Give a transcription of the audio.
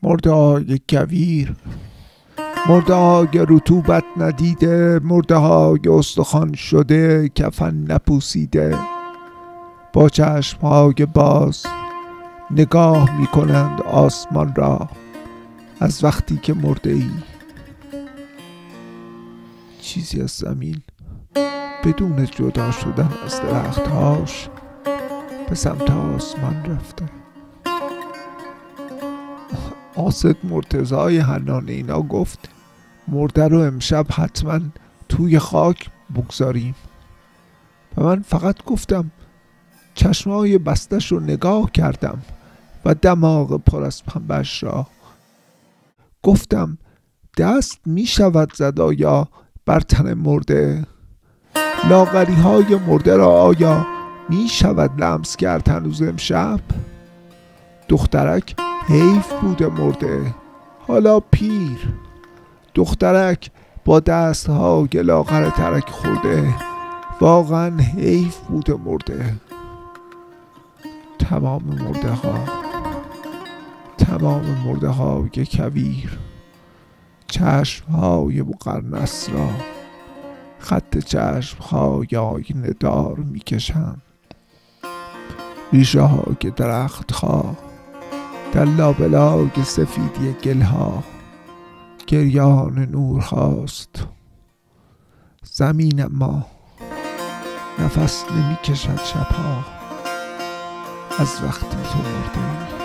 مرده های کویر، مرده های رطوبت ندیده، مرده های استخوان شده کفن نپوسیده، با چشم های باز نگاه می کنند آسمان را از وقتی که مرده ای. چیزی از زمین بدون جدا شدن از درختهاش به سمت آسمان رفته. آصد مرتضای حنان اینا گفت مرده رو امشب حتما توی خاک بگذاریم و من فقط گفتم، چشمای بستش رو نگاه کردم و دماغ پر از پنبه‌اش را. گفتم دست می شود زد آیا بر تن مرده؟ لاغری های مرده را آیا می شود لمس کرد هنوز امشب؟ دخترک حیف بوده مرده، حالا پیر. دخترک با دست ها لاغر ترک خورده، واقعا حیف بوده مرده. تمام مرده های کویر چشم های مقرنس را خط چشم های آینه دار می کشند. ریشه های درخت ها در لابلای سفیدی گل ها گریان نور هاست. زمین ما نفس نمی کشد شبها از وقتی تو مرده ای.